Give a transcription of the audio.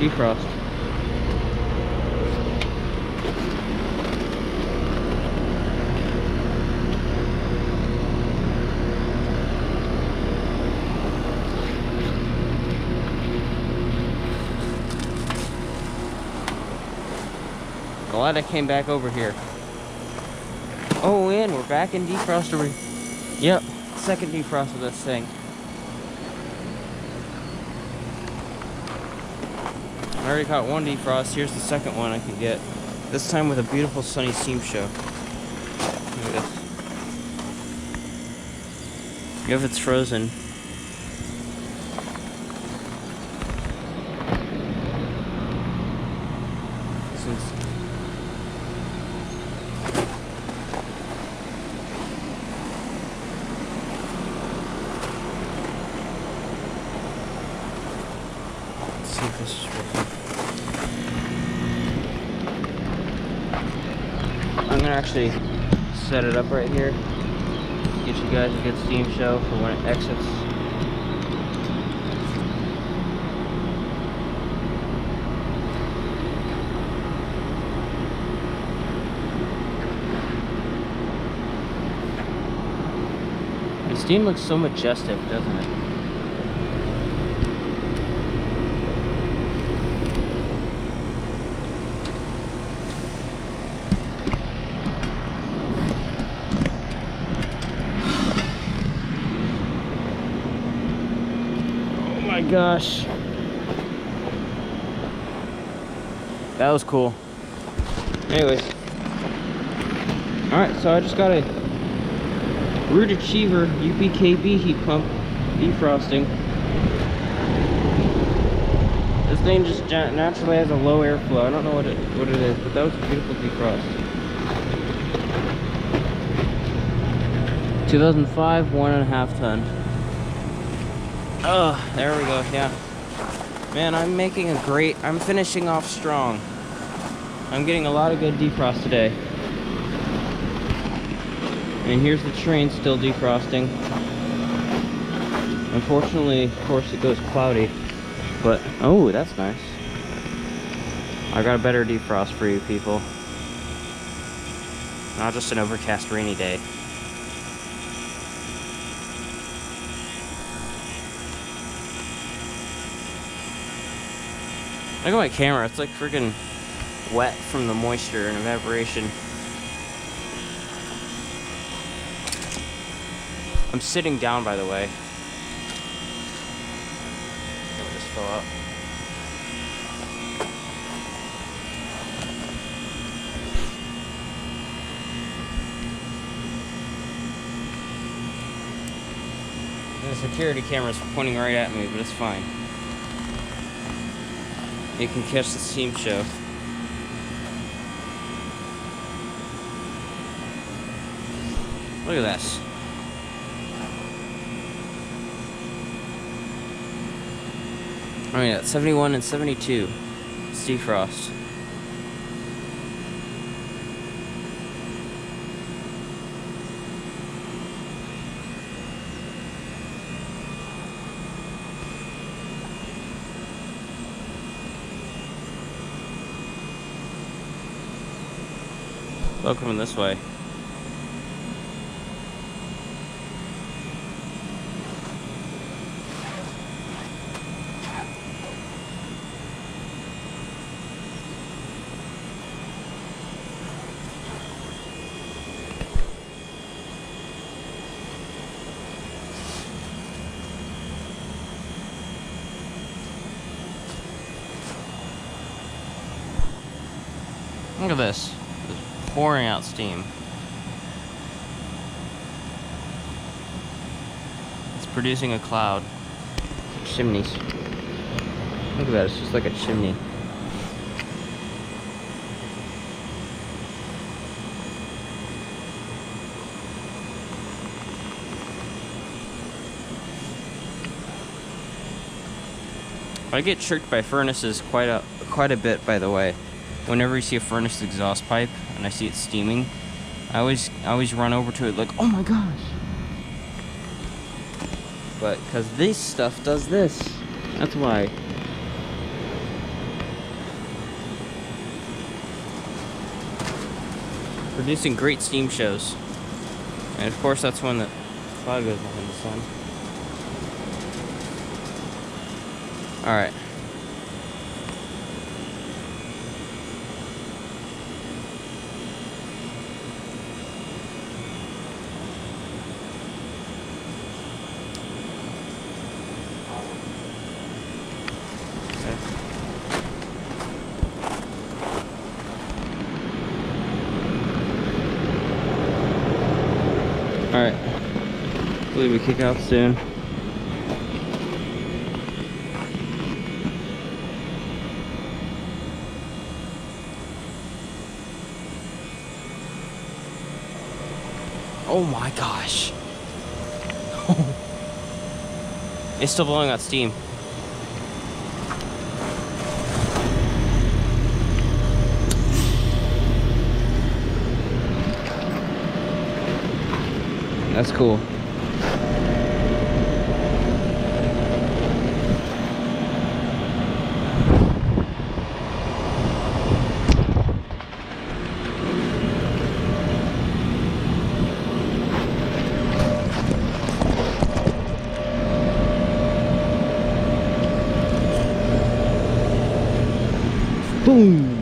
defrost. Glad I came back over here. Oh, and we're back in defroster. Yep, second defrost of this thing. I already caught one defrost. Here's the second one I can get. This time with a beautiful sunny steam show. Look at this. If it's frozen. This is see if this is working. I'm gonna actually set it up right here. Get you guys a good steam show for when it exits. The steam looks so majestic, doesn't it? Oh my gosh, that was cool. Anyways, all right, so I just got a Ruud Achiever UPKB heat pump defrosting. This thing just naturally has a low airflow. I don't know what it is, but that was a beautiful defrost. 2005 1.5 ton. Oh, there we go. Yeah, man, I'm finishing off strong. I'm getting a lot of good defrost today. And here's the Trane still defrosting. Unfortunately, of course, it goes cloudy. But, oh, that's nice. I got a better defrost for you people. Not just an overcast rainy day. Look at my camera, it's like freaking wet from the moisture and evaporation. I'm sitting down, by the way. Let me just fill up. The security camera's pointing right at me, but it's fine. You can catch the steam show. Look at this. Oh yeah, 71 and 72. It's defrost. Welcome this way. Look at this. It's pouring out steam. It's producing a cloud. Chimneys. Look at that, it's just like a chimney. I get tricked by furnaces quite a bit, by the way. Whenever you see a furnace exhaust pipe and I see it steaming, I always run over to it like, oh my gosh. But because this stuff does this, that's why. producing great steam shows. And of course, that's when the cloud goes behind the sun. All right. Alright, I believe we kick off soon. Oh my gosh. It's still blowing out steam. That's cool. Boom.